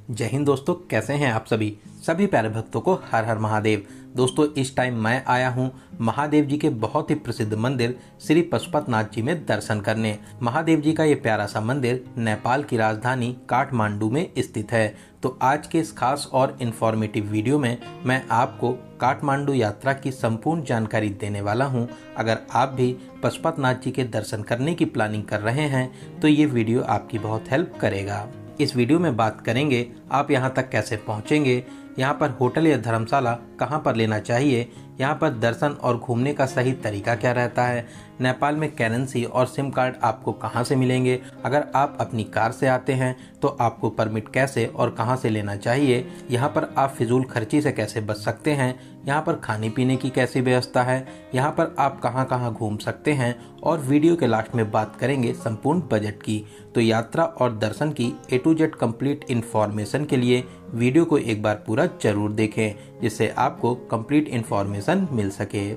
जय हिंद दोस्तों, कैसे हैं आप सभी प्यारे भक्तों को हर हर महादेव। दोस्तों इस टाइम मैं आया हूं महादेव जी के बहुत ही प्रसिद्ध मंदिर श्री पशुपतनाथ जी में दर्शन करने। महादेव जी का ये प्यारा सा मंदिर नेपाल की राजधानी काठमांडू में स्थित है। तो आज के इस खास और इन्फॉर्मेटिव वीडियो में मैं आपको काठमांडू यात्रा की संपूर्ण जानकारी देने वाला हूं। अगर आप भी पशुपतनाथ जी के दर्शन करने की प्लानिंग कर रहे हैं तो ये वीडियो आपकी बहुत हेल्प करेगा। इस वीडियो में बात करेंगे आप यहाँ तक कैसे पहुँचेंगे, यहाँ पर होटल या धर्मशाला कहाँ पर लेना चाहिए, यहाँ पर दर्शन और घूमने का सही तरीका क्या रहता है, नेपाल में करेंसी और सिम कार्ड आपको कहाँ से मिलेंगे, अगर आप अपनी कार से आते हैं तो आपको परमिट कैसे और कहाँ से लेना चाहिए, यहाँ पर आप फिजूल खर्ची से कैसे बच सकते हैं, यहाँ पर खाने पीने की कैसी व्यवस्था है, यहाँ पर आप कहाँ कहाँ घूम सकते हैं और वीडियो के लास्ट में बात करेंगे संपूर्ण बजट की। तो यात्रा और दर्शन की A to Z complete information के लिए वीडियो को एक बार पूरा जरूर देखें, जिससे आपको कंप्लीट इन्फॉर्मेशन मिल सके।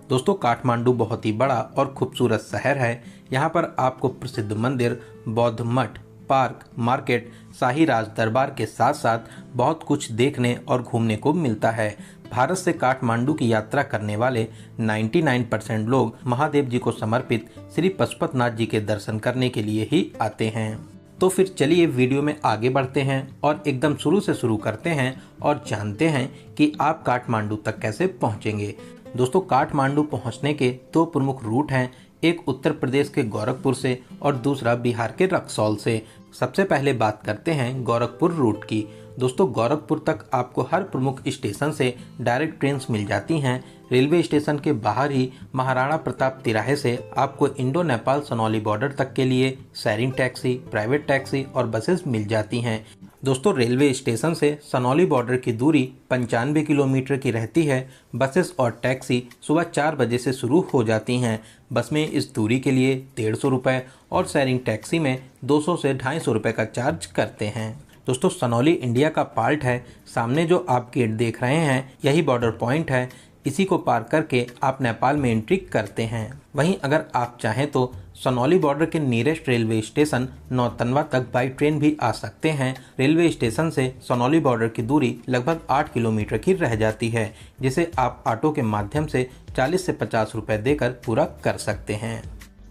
दोस्तों काठमांडू बहुत ही बड़ा और खूबसूरत शहर है। यहाँ पर आपको प्रसिद्ध मंदिर, बौद्ध मठ, पार्क, मार्केट, शाही राज दरबार के साथ साथ बहुत कुछ देखने और घूमने को मिलता है। भारत से काठमांडू की यात्रा करने वाले 99% लोग महादेव जी को समर्पित श्री पशुपतनाथ जी के दर्शन करने के लिए ही आते हैं। तो फिर चलिए वीडियो में आगे बढ़ते हैं और एकदम शुरू से शुरू करते हैं और जानते हैं कि आप काठमांडू तक कैसे पहुंचेंगे। दोस्तों काठमांडू पहुंचने के दो प्रमुख रूट हैं, एक उत्तर प्रदेश के गोरखपुर से और दूसरा बिहार के रक्सौल से। सबसे पहले बात करते हैं गोरखपुर रूट की। दोस्तों गोरखपुर तक आपको हर प्रमुख स्टेशन से डायरेक्ट ट्रेन मिल जाती हैं। रेलवे स्टेशन के बाहर ही महाराणा प्रताप तिराहे से आपको इंडो नेपाल सनौली बॉर्डर तक के लिए शेयरिंग टैक्सी, प्राइवेट टैक्सी और बसेस मिल जाती हैं। दोस्तों रेलवे स्टेशन से सनौली बॉर्डर की दूरी 95 किलोमीटर की रहती है। बसेस और टैक्सी सुबह 4 बजे से शुरू हो जाती हैं। बस में इस दूरी के लिए 150 रुपये और शेयरिंग टैक्सी में 200 से 250 रुपये का चार्ज करते हैं। दोस्तों सनौली इंडिया का पार्ट है। सामने जो आप गेट देख रहे हैं यही बॉर्डर पॉइंट है। इसी को पार करके आप नेपाल में एंट्री करते हैं। वहीं अगर आप चाहें तो सनौली बॉर्डर के नियरेस्ट रेलवे स्टेशन नौतनवा तक बाई ट्रेन भी आ सकते हैं। रेलवे स्टेशन से सनौली बॉर्डर की दूरी लगभग 8 किलोमीटर की रह जाती है, जिसे आप ऑटो के माध्यम से 40 से 50 रुपये देकर पूरा कर सकते हैं।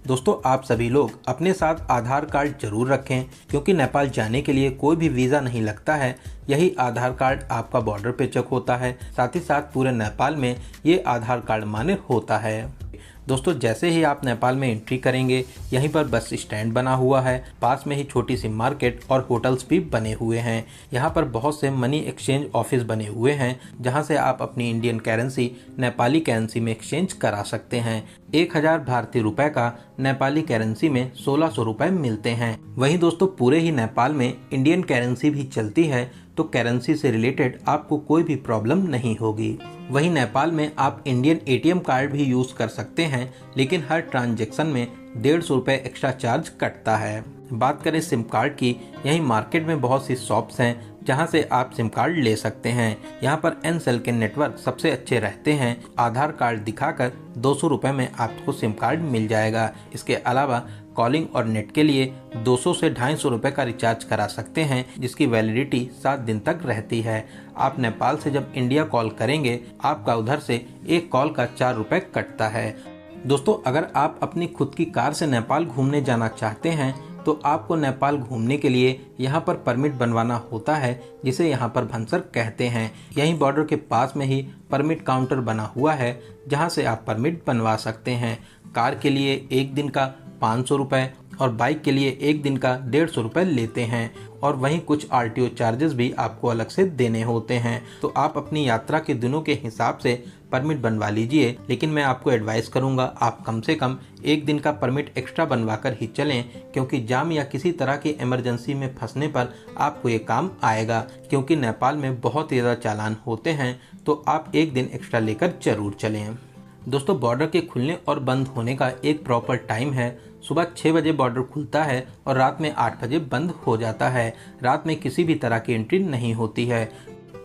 दोस्तों आप सभी लोग अपने साथ आधार कार्ड जरूर रखें, क्योंकि नेपाल जाने के लिए कोई भी वीज़ा नहीं लगता है। यही आधार कार्ड आपका बॉर्डर पे चेक होता है। साथ ही साथ पूरे नेपाल में ये आधार कार्ड मान्य होता है। दोस्तों जैसे ही आप नेपाल में एंट्री करेंगे यहीं पर बस स्टैंड बना हुआ है। पास में ही छोटी सी मार्केट और होटल्स भी बने हुए हैं। यहाँ पर बहुत से मनी एक्सचेंज ऑफिस बने हुए हैं, जहाँ से आप अपनी इंडियन करेंसी नेपाली करेंसी में एक्सचेंज करा सकते हैं। 1000 भारतीय रुपए का नेपाली करेंसी में 1600 रुपए मिलते हैं। वहीं दोस्तों पूरे ही नेपाल में इंडियन करेंसी भी चलती है, तो करेंसी से रिलेटेड आपको कोई भी प्रॉब्लम नहीं होगी। वहीं नेपाल में आप इंडियन ATM कार्ड भी यूज कर सकते हैं, लेकिन हर ट्रांजैक्शन में 150 रुपये एक्स्ट्रा चार्ज कटता है। बात करें सिम कार्ड की, यहीं मार्केट में बहुत सी शॉप्स हैं जहां से आप सिम कार्ड ले सकते हैं। यहां पर Ncell के नेटवर्क सबसे अच्छे रहते हैं। आधार कार्ड दिखाकर 200 रुपये में आपको सिम कार्ड मिल जाएगा। इसके अलावा कॉलिंग और नेट के लिए 200 से 250 रुपये का रिचार्ज करा सकते हैं, जिसकी वैलिडिटी 7 दिन तक रहती है। आप नेपाल से जब इंडिया कॉल करेंगे आपका उधर से एक कॉल का 4 रुपये कटता है। दोस्तों अगर आप अपनी खुद की कार से नेपाल घूमने जाना चाहते हैं तो आपको नेपाल घूमने के लिए यहाँ पर परमिट बनवाना होता है, जिसे यहाँ पर भंसर कहते हैं। यहीं बॉर्डर के पास में ही परमिट काउंटर बना हुआ है, जहाँ से आप परमिट बनवा सकते हैं। कार के लिए एक दिन का 500 रुपये और बाइक के लिए एक दिन का 150 रुपये लेते हैं, और वहीं कुछ RTO चार्जेस भी आपको अलग से देने होते हैं। तो आप अपनी यात्रा के दिनों के हिसाब से परमिट बनवा लीजिए, लेकिन मैं आपको एडवाइस करूंगा आप कम से कम एक दिन का परमिट एक्स्ट्रा बनवा कर ही चलें, क्योंकि जाम या किसी तरह की इमरजेंसी में फंसने पर आपको ये काम आएगा। क्योंकि नेपाल में बहुत ज़्यादा चालान होते हैं, तो आप एक दिन एक्स्ट्रा लेकर जरूर चलें। दोस्तों बॉर्डर के खुलने और बंद होने का एक प्रॉपर टाइम है। सुबह 6 बजे बॉर्डर खुलता है और रात में 8 बजे बंद हो जाता है। रात में किसी भी तरह की एंट्री नहीं होती है।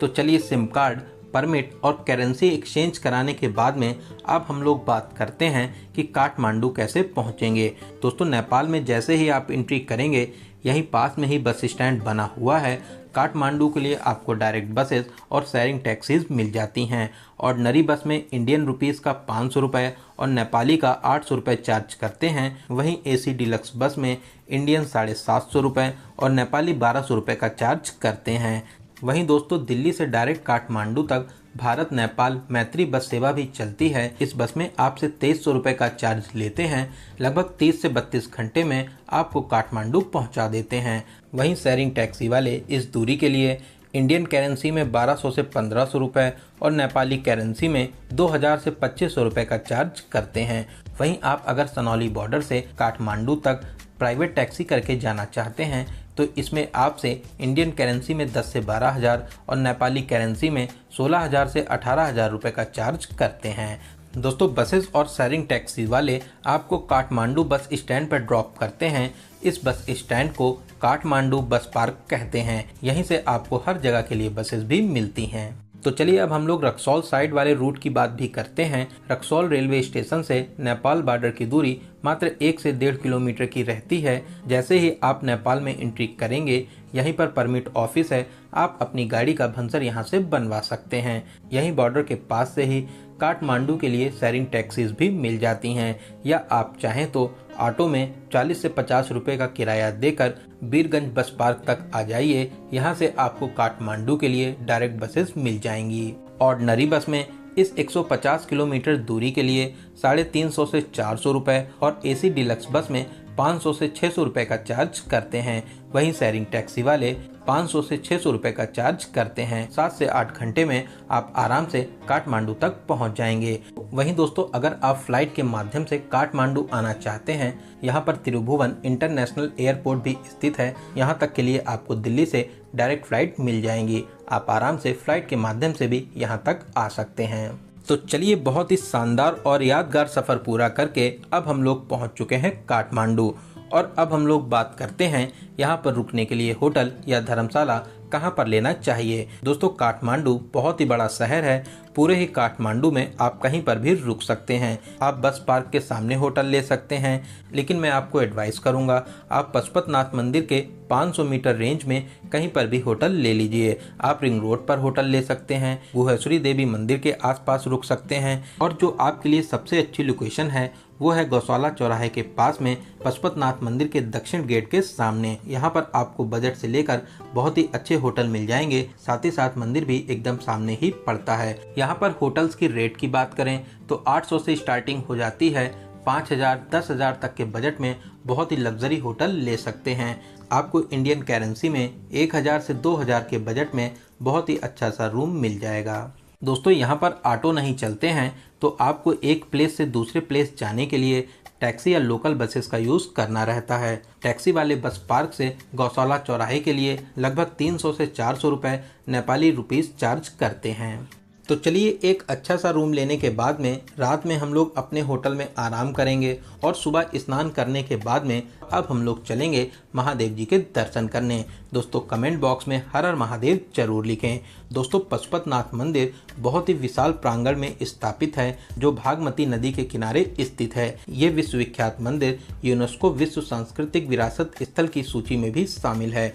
तो चलिए सिम कार्ड, परमिट और करेंसी एक्सचेंज कराने के बाद में अब हम लोग बात करते हैं कि काठमांडू कैसे पहुंचेंगे। दोस्तों नेपाल में जैसे ही आप एंट्री करेंगे यहीं पास में ही बस स्टैंड बना हुआ है। काठमांडू के लिए आपको डायरेक्ट बसेस और शेयरिंग टैक्सीज मिल जाती हैं। ऑर्डिनरी बस में इंडियन रुपीज़ का 500 रुपये और नेपाली का 800 रुपये चार्ज करते हैं। वहीं एसी डिलक्स बस में इंडियन 750 रुपये और नेपाली 1200 रुपये का चार्ज करते हैं। वहीं दोस्तों दिल्ली से डायरेक्ट काठमांडू तक भारत नेपाल मैत्री बस सेवा भी चलती है। इस बस में आपसे 2300 रुपये का चार्ज लेते हैं। लगभग 30 से 32 घंटे में आपको काठमांडू पहुंचा देते हैं। वहीं शेयरिंग टैक्सी वाले इस दूरी के लिए इंडियन करेंसी में 1200 से 1500 रुपये और नेपाली करेंसी में 2000 से 2500 रुपये का चार्ज करते हैं। वहीं आप अगर सनौली बॉर्डर से काठमांडू तक प्राइवेट टैक्सी करके जाना चाहते हैं तो इसमें आपसे इंडियन करेंसी में 10 से 12,000 और नेपाली करेंसी में 16,000 से 18,000 रुपये का चार्ज करते हैं। दोस्तों बसेस और शेयरिंग टैक्सी वाले आपको काठमांडू बस स्टैंड पर ड्रॉप करते हैं। इस बस स्टैंड को काठमांडू बस पार्क कहते हैं। यहीं से आपको हर जगह के लिए बसेस भी मिलती हैं। तो चलिए अब हम लोग रक्सौल साइड वाले रूट की बात भी करते हैं। रक्सौल रेलवे स्टेशन से नेपाल बॉर्डर की दूरी मात्र 1 से 1.5 किलोमीटर की रहती है। जैसे ही आप नेपाल में एंट्री करेंगे यहीं पर परमिट ऑफिस है। आप अपनी गाड़ी का भंसर यहां से बनवा सकते हैं। यहीं बॉर्डर के पास से ही काठमांडू के लिए शेयरिंग टैक्सीज भी मिल जाती हैं, या आप चाहें तो ऑटो में 40 से 50 रुपये का किराया देकर बीरगंज बस पार्क तक आ जाइए। यहाँ से आपको काठमांडू के लिए डायरेक्ट बसेस मिल जाएंगी। ऑर्डिनरी बस में इस 150 किलोमीटर दूरी के लिए 350 से 400 रुपये और एसी डिलक्स बस में 500 से 600 रुपये का चार्ज करते हैं। वहीं शेयरिंग टैक्सी वाले 500 से 600 रुपये का चार्ज करते हैं। 7 से 8 घंटे में आप आराम से काठमांडू तक पहुंच जाएंगे। वहीं दोस्तों अगर आप फ्लाइट के माध्यम से काठमांडू आना चाहते हैं, यहां पर त्रिभुवन इंटरनेशनल एयरपोर्ट भी स्थित है। यहां तक के लिए आपको दिल्ली से डायरेक्ट फ्लाइट मिल जाएंगी। आप आराम से फ्लाइट के माध्यम से भी यहां तक आ सकते हैं। तो चलिए बहुत ही शानदार और यादगार सफ़र पूरा करके अब हम लोग पहुंच चुके हैं काठमांडू। और अब हम लोग बात करते हैं यहाँ पर रुकने के लिए होटल या धर्मशाला कहाँ पर लेना चाहिए। दोस्तों काठमांडू बहुत ही बड़ा शहर है। पूरे ही काठमांडू में आप कहीं पर भी रुक सकते हैं। आप बस पार्क के सामने होटल ले सकते हैं, लेकिन मैं आपको एडवाइस करूंगा आप पशुपतिनाथ मंदिर के 500 मीटर रेंज में कहीं पर भी होटल ले लीजिए। आप रिंग रोड पर होटल ले सकते हैं, गुहेश्वरी देवी मंदिर के आसपास रुक सकते हैं, और जो आपके लिए सबसे अच्छी लोकेशन है वो है गौशाला चौराहे के पास में पशुपतिनाथ मंदिर के दक्षिण गेट के सामने। यहाँ पर आपको बजट से लेकर बहुत ही अच्छे होटल मिल जाएंगे। साथ ही साथ मंदिर भी एकदम सामने ही पड़ता है। यहाँ पर होटल्स की रेट की बात करें तो 800 से स्टार्टिंग हो जाती है। 5,000 10,000 तक के बजट में बहुत ही लग्जरी होटल ले सकते हैं। आपको इंडियन करेंसी में 1,000 से 2,000 के बजट में बहुत ही अच्छा सा रूम मिल जाएगा। दोस्तों यहाँ पर ऑटो नहीं चलते हैं, तो आपको एक प्लेस से दूसरे प्लेस जाने के लिए टैक्सी या लोकल बसेस का यूज़ करना रहता है। टैक्सी वाले बस पार्क से गौशाला चौराहे के लिए लगभग 300 से 400 रुपये नेपाली रुपीस चार्ज करते हैं। तो चलिए एक अच्छा सा रूम लेने के बाद में रात में हम लोग अपने होटल में आराम करेंगे और सुबह स्नान करने के बाद में अब हम लोग चलेंगे महादेव जी के दर्शन करने। दोस्तों कमेंट बॉक्स में हर हर महादेव जरूर लिखें। दोस्तों पशुपतिनाथ मंदिर बहुत ही विशाल प्रांगण में स्थापित है, जो भागमती नदी के किनारे स्थित है। ये विश्वविख्यात मंदिर यूनेस्को विश्व सांस्कृतिक विरासत स्थल की सूची में भी शामिल है।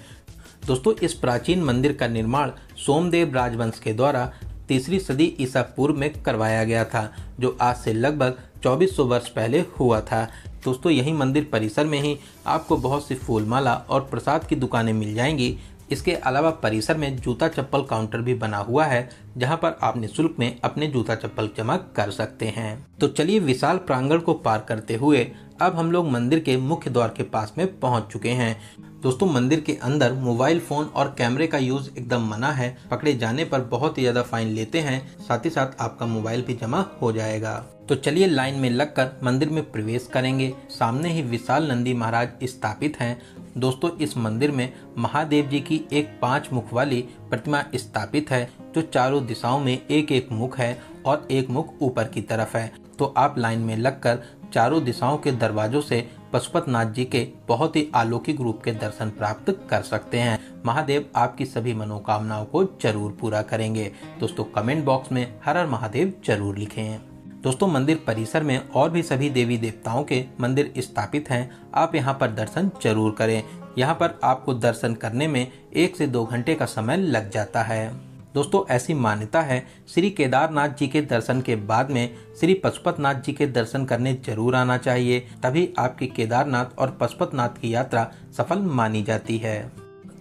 दोस्तों इस प्राचीन मंदिर का निर्माण सोमदेव राजवंश के द्वारा 3री सदी ईसा पूर्व में करवाया गया था, जो आज से लगभग 2400 वर्ष पहले हुआ था। दोस्तों यही मंदिर परिसर में ही आपको बहुत सी फूलमाला और प्रसाद की दुकानें मिल जाएंगी। इसके अलावा परिसर में जूता चप्पल काउंटर भी बना हुआ है, जहां पर आप निःशुल्क में अपने जूता चप्पल जमा कर सकते हैं। तो चलिए विशाल प्रांगण को पार करते हुए अब हम लोग मंदिर के मुख्य द्वार के पास में पहुंच चुके हैं। दोस्तों मंदिर के अंदर मोबाइल फोन और कैमरे का यूज एकदम मना है। पकड़े जाने पर बहुत ही ज्यादा फाइन लेते हैं, साथ ही साथ आपका मोबाइल भी जमा हो जाएगा। तो चलिए लाइन में लगकर मंदिर में प्रवेश करेंगे। सामने ही विशाल नंदी महाराज स्थापित हैं। दोस्तों इस मंदिर में महादेव जी की एक 5 मुख वाली प्रतिमा स्थापित है, जो चारों दिशाओं में एक एक मुख है और एक मुख ऊपर की तरफ है। तो आप लाइन में लगकर चारों दिशाओं के दरवाजों से पशुपतिनाथ जी के बहुत ही अलौकिक रूप के दर्शन प्राप्त कर सकते हैं। महादेव आपकी सभी मनोकामनाओं को जरूर पूरा करेंगे। दोस्तों कमेंट बॉक्स में हर हर महादेव जरूर लिखें। दोस्तों मंदिर परिसर में और भी सभी देवी देवताओं के मंदिर स्थापित हैं। आप यहां पर दर्शन जरूर करें, यहाँ पर आपको दर्शन करने में 1 से 2 घंटे का समय लग जाता है। दोस्तों ऐसी मान्यता है, श्री केदारनाथ जी के दर्शन के बाद में श्री पशुपतिनाथ जी के दर्शन करने जरूर आना चाहिए, तभी आपकी केदारनाथ और पशुपतिनाथ की यात्रा सफल मानी जाती है।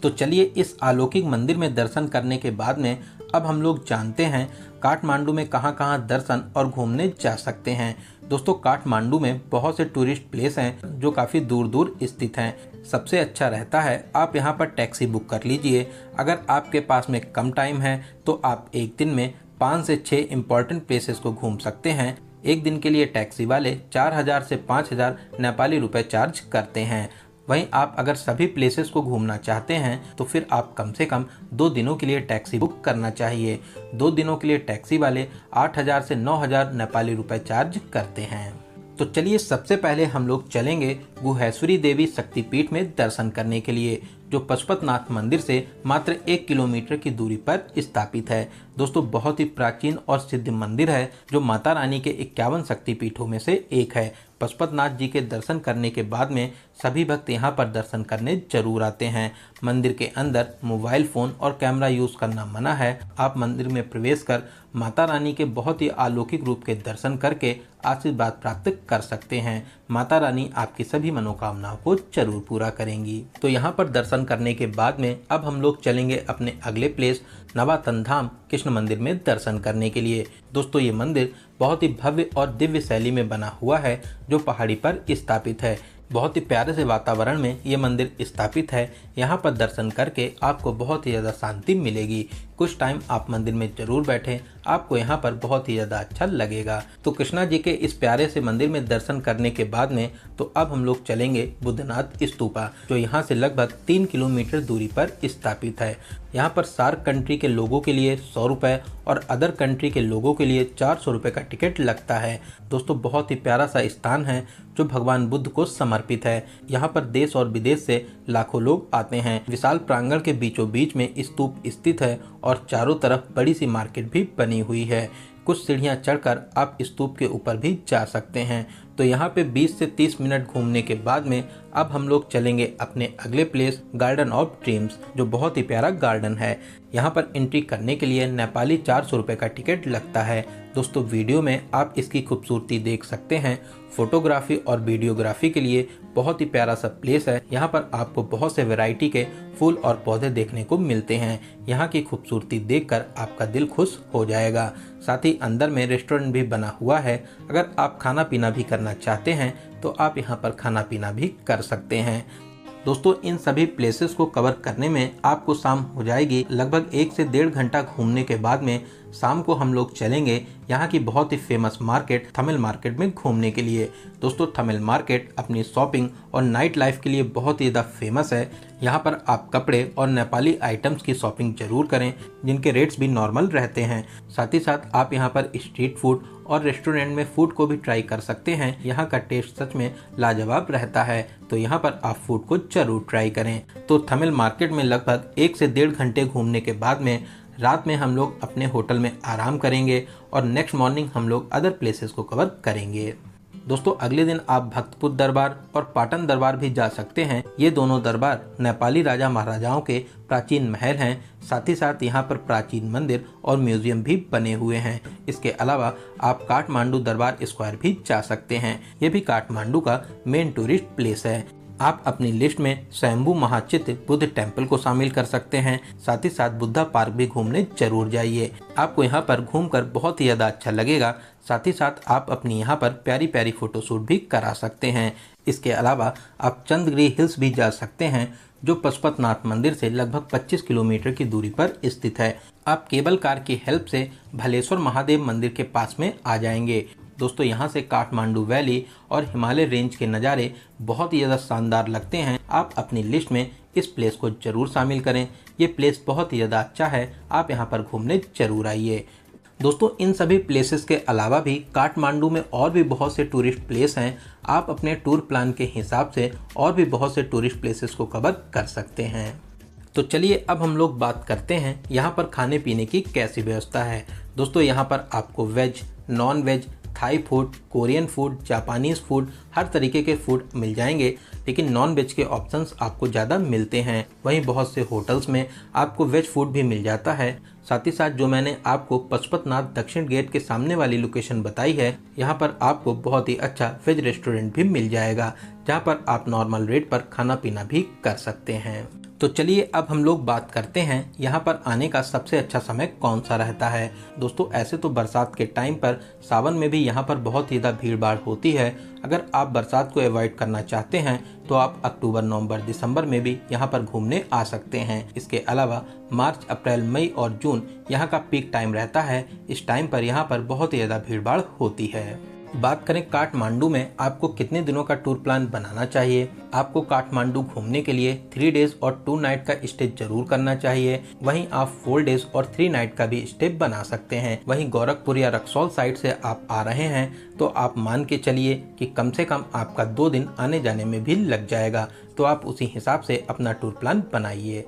तो चलिए इस अलौकिक मंदिर में दर्शन करने के बाद में अब हम लोग जानते हैं काठमांडू में कहां कहां दर्शन और घूमने जा सकते हैं। दोस्तों काठमांडू में बहुत से टूरिस्ट प्लेस हैं जो काफ़ी दूर दूर स्थित हैं। सबसे अच्छा रहता है आप यहां पर टैक्सी बुक कर लीजिए। अगर आपके पास में कम टाइम है तो आप एक दिन में 5 से 6 इम्पॉर्टेंट प्लेसेस को घूम सकते हैं। एक दिन के लिए टैक्सी वाले 4000 से 5000 नेपाली रुपए चार्ज करते हैं। वहीं आप अगर सभी प्लेसेस को घूमना चाहते हैं तो फिर आप कम से कम 2 दिनों के लिए टैक्सी बुक करना चाहिए। 2 दिनों के लिए टैक्सी वाले 8000 से 9000 नेपाली रुपए चार्ज करते हैं। तो चलिए सबसे पहले हम लोग चलेंगे गुहेश्वरी देवी शक्तिपीठ में दर्शन करने के लिए, जो पशुपतिनाथ मंदिर से मात्र 1 किलोमीटर की दूरी पर स्थापित है। दोस्तों बहुत ही प्राचीन और सिद्ध मंदिर है जो माता रानी के 51 शक्तिपीठों में से एक है। पशुपतिनाथ जी के दर्शन करने के बाद में सभी भक्त यहाँ पर दर्शन करने जरूर आते हैं। मंदिर के अंदर मोबाइल फोन और कैमरा यूज करना मना है। आप मंदिर में प्रवेश कर माता रानी के बहुत ही अलौकिक रूप के दर्शन करके आशीर्वाद प्राप्त कर सकते हैं। माता रानी आपकी सभी मनोकामनाओं को जरूर पूरा करेंगी। तो यहाँ पर दर्शन करने के बाद में अब हम लोग चलेंगे अपने अगले प्लेस नवातन धाम कृष्ण मंदिर में दर्शन करने के लिए। दोस्तों ये मंदिर बहुत ही भव्य और दिव्य शैली में बना हुआ है जो पहाड़ी पर स्थापित है। बहुत ही प्यारे से वातावरण में ये मंदिर स्थापित है। यहाँ पर दर्शन करके आपको बहुत ही ज़्यादा शांति मिलेगी। कुछ टाइम आप मंदिर में जरूर बैठें, आपको यहाँ पर बहुत ही ज़्यादा अच्छा लगेगा। तो कृष्णा जी के इस प्यारे से मंदिर में दर्शन करने के बाद में तो अब हम लोग चलेंगे बुद्धनाथ स्तूपा, जो यहाँ से लगभग 3 किलोमीटर दूरी पर स्थापित है। यहाँ पर सार्क कंट्री के लोगों के लिए 100 रुपये और अदर कंट्री के लोगों के लिए 400 रुपये का टिकट लगता है। दोस्तों बहुत ही प्यारा सा स्थान है जो भगवान बुद्ध को समर्पित है। यहाँ पर देश और विदेश से लाखों लोग आते हैं। विशाल प्रांगण के बीचों बीच में स्तूप स्थित है और चारों तरफ बड़ी सी मार्केट भी बनी हुई है। कुछ सीढ़ियां चढ़कर आप स्तूप के ऊपर भी जा सकते हैं। तो यहाँ पे 20 से 30 मिनट घूमने के बाद में अब हम लोग चलेंगे अपने अगले प्लेस गार्डन ऑफ ड्रीम्स, जो बहुत ही प्यारा गार्डन है। यहाँ पर एंट्री करने के लिए नेपाली 400 रुपये का टिकट लगता है। दोस्तों वीडियो में आप इसकी खूबसूरती देख सकते हैं। फोटोग्राफी और वीडियोग्राफी के लिए बहुत ही प्यारा सा प्लेस है। यहाँ पर आपको बहुत से वैरायटी के फूल और पौधे देखने को मिलते हैं। यहाँ की खूबसूरती देखकर आपका दिल खुश हो जाएगा। साथ ही अंदर में रेस्टोरेंट भी बना हुआ है। अगर आप खाना पीना भी करना चाहते हैं तो आप यहाँ पर खाना पीना भी कर सकते हैं। दोस्तों इन सभी प्लेसेस को कवर करने में आपको शाम हो जाएगी। लगभग 1 से 1.5 घंटा घूमने के बाद में शाम को हम लोग चलेंगे यहाँ की बहुत ही फेमस मार्केट थमिल मार्केट में घूमने के लिए। दोस्तों थमिल मार्केट अपनी शॉपिंग और नाइट लाइफ के लिए बहुत ही ज़्यादा फेमस है। यहाँ पर आप कपड़े और नेपाली आइटम्स की शॉपिंग जरूर करें जिनके रेट्स भी नॉर्मल रहते हैं। साथ ही साथ आप यहाँ पर स्ट्रीट फूड और रेस्टोरेंट में फूड को भी ट्राई कर सकते हैं। यहाँ का टेस्ट सच में लाजवाब रहता है, तो यहाँ पर आप फूड को जरूर ट्राई करें। तो थमिल मार्केट में लगभग 1 से 1.5 घंटे घूमने के बाद में रात में हम लोग अपने होटल में आराम करेंगे और नेक्स्ट मॉर्निंग हम लोग अदर प्लेसेस को कवर करेंगे। दोस्तों अगले दिन आप भक्तपुर दरबार और पाटन दरबार भी जा सकते हैं। ये दोनों दरबार नेपाली राजा महाराजाओं के प्राचीन महल हैं। साथ ही साथ यहाँ पर प्राचीन मंदिर और म्यूजियम भी बने हुए हैं। इसके अलावा आप काठमांडू दरबार स्क्वायर भी जा सकते हैं। ये भी काठमांडू का मेन टूरिस्ट प्लेस है। आप अपनी लिस्ट में स्वयंभू महाचित्र बुद्ध टेम्पल को शामिल कर सकते हैं। साथ ही साथ बुद्धा पार्क भी घूमने जरूर जाइए। आपको यहाँ पर घूमकर बहुत ही ज़्यादा अच्छा लगेगा। साथ ही साथ आप अपनी यहाँ पर प्यारी प्यारी फोटोशूट भी करा सकते हैं। इसके अलावा आप चंद्रगिरी हिल्स भी जा सकते हैं जो पशुपतिनाथ मंदिर से लगभग 25 किलोमीटर की दूरी पर स्थित है। आप केबल कार की हेल्प से भलेश्वर महादेव मंदिर के पास में आ जाएंगे। दोस्तों यहाँ से काठमांडू वैली और हिमालय रेंज के नज़ारे बहुत ही ज़्यादा शानदार लगते हैं। आप अपनी लिस्ट में इस प्लेस को जरूर शामिल करें। ये प्लेस बहुत ही ज़्यादा अच्छा है, आप यहाँ पर घूमने जरूर आइए। दोस्तों इन सभी प्लेसेस के अलावा भी काठमांडू में और भी बहुत से टूरिस्ट प्लेस हैं। आप अपने टूर प्लान के हिसाब से और भी बहुत से टूरिस्ट प्लेसेस को कवर कर सकते हैं। तो चलिए अब हम लोग बात करते हैं यहाँ पर खाने पीने की कैसी व्यवस्था है। दोस्तों यहाँ पर आपको veg, non veg, Thai food, Korean food, Japanese food, हर तरीके के फूड मिल जाएंगे, लेकिन नॉन वेज के ऑप्शंस आपको ज़्यादा मिलते हैं। वहीं बहुत से होटल्स में आपको वेज फूड भी मिल जाता है। साथ ही साथ जो मैंने आपको पशुपतिनाथ दक्षिण गेट के सामने वाली लोकेशन बताई है, यहाँ पर आपको बहुत ही अच्छा वेज रेस्टोरेंट भी मिल जाएगा, जहाँ पर आप नॉर्मल रेट पर खाना पीना भी कर सकते हैं। तो चलिए अब हम लोग बात करते हैं यहाँ पर आने का सबसे अच्छा समय कौन सा रहता है। दोस्तों ऐसे तो बरसात के टाइम पर सावन में भी यहाँ पर बहुत ही ज़्यादा भीड़ भाड़ होती है। अगर आप बरसात को अवॉइड करना चाहते हैं तो आप अक्टूबर, नवंबर, दिसंबर में भी यहाँ पर घूमने आ सकते हैं। इसके अलावा मार्च, अप्रैल, मई और जून यहाँ का पीक टाइम रहता है। इस टाइम पर यहाँ पर बहुत ही ज़्यादा भीड़ भाड़ होती है। बात करें काठमांडू में आपको कितने दिनों का टूर प्लान बनाना चाहिए। आपको काठमांडू घूमने के लिए 3 डेज और 2 नाइट का स्टे जरूर करना चाहिए। वहीं आप 4 डेज और 3 नाइट का भी स्टे बना सकते हैं। वहीं गोरखपुर या रक्सौल साइड से आप आ रहे हैं तो आप मान के चलिए कि कम से कम आपका 2 दिन आने जाने में भी लग जाएगा। तो आप उसी हिसाब से अपना टूर प्लान बनाइए।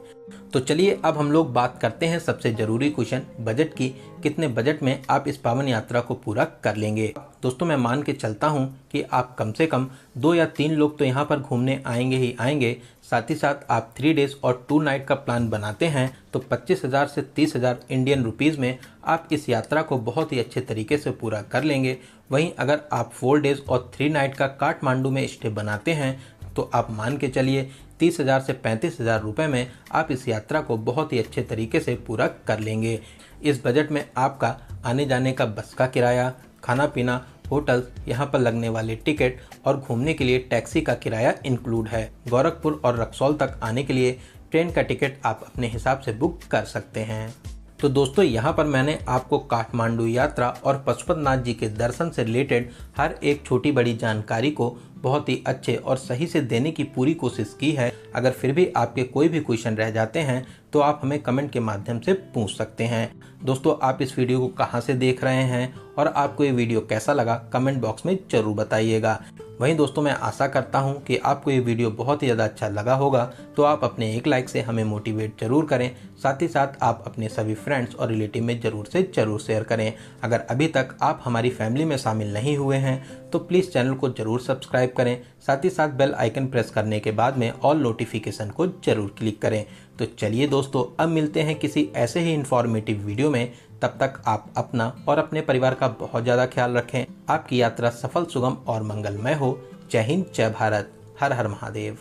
तो चलिए अब हम लोग बात करते हैं सबसे जरूरी क्वेश्चन बजट की। कितने बजट में आप इस पावन यात्रा को पूरा कर लेंगे। दोस्तों मैं मान के चलता हूं कि आप कम से कम 2 या 3 लोग तो यहां पर घूमने आएंगे ही आएंगे। साथ ही साथ आप 3 डेज और 2 नाइट का प्लान बनाते हैं तो 25,000 से 30,000 इंडियन रुपीज़ में आप इस यात्रा को बहुत ही अच्छे तरीके से पूरा कर लेंगे। वहीं अगर आप 4 डेज और 3 नाइट का काठमांडू में स्टे बनाते हैं तो आप मान के चलिए 30,000 से 35,000 रुपये में आप इस यात्रा को बहुत ही अच्छे तरीके से पूरा कर लेंगे। इस बजट में आपका आने जाने का बस का किराया, खाना पीना, होटल, यहाँ पर लगने वाले टिकट और घूमने के लिए टैक्सी का किराया इंक्लूड है। गोरखपुर और रक्सौल तक आने के लिए ट्रेन का टिकट आप अपने हिसाब से बुक कर सकते हैं। तो दोस्तों यहाँ पर मैंने आपको काठमांडू यात्रा और पशुपतिनाथ जी के दर्शन से रिलेटेड हर एक छोटी बड़ी जानकारी को बहुत ही अच्छे और सही से देने की पूरी कोशिश की है। अगर फिर भी आपके कोई भी क्वेश्चन रह जाते हैं तो आप हमें कमेंट के माध्यम से पूछ सकते हैं। दोस्तों आप इस वीडियो को कहां से देख रहे हैं और आपको ये वीडियो कैसा लगा कमेंट बॉक्स में जरूर बताइएगा। वहीं दोस्तों मैं आशा करता हूं कि आपको ये वीडियो बहुत ही ज़्यादा अच्छा लगा होगा, तो आप अपने एक लाइक से हमें मोटिवेट जरूर करें। साथ ही साथ आप अपने सभी फ्रेंड्स और रिलेटिव में जरूर से जरूर शेयर करें। अगर अभी तक आप हमारी फैमिली में शामिल नहीं हुए हैं तो प्लीज़ चैनल को जरूर सब्सक्राइब करें। साथ ही साथ बेल आइकन प्रेस करने के बाद में ऑल नोटिफिकेशन को जरूर क्लिक करें। तो चलिए दोस्तों अब मिलते हैं किसी ऐसे ही इंफॉर्मेटिव वीडियो में। तब तक आप अपना और अपने परिवार का बहुत ज़्यादा ख्याल रखें। आपकी यात्रा सफल, सुगम और मंगलमय हो। जय हिंद, जय भारत, हर हर महादेव।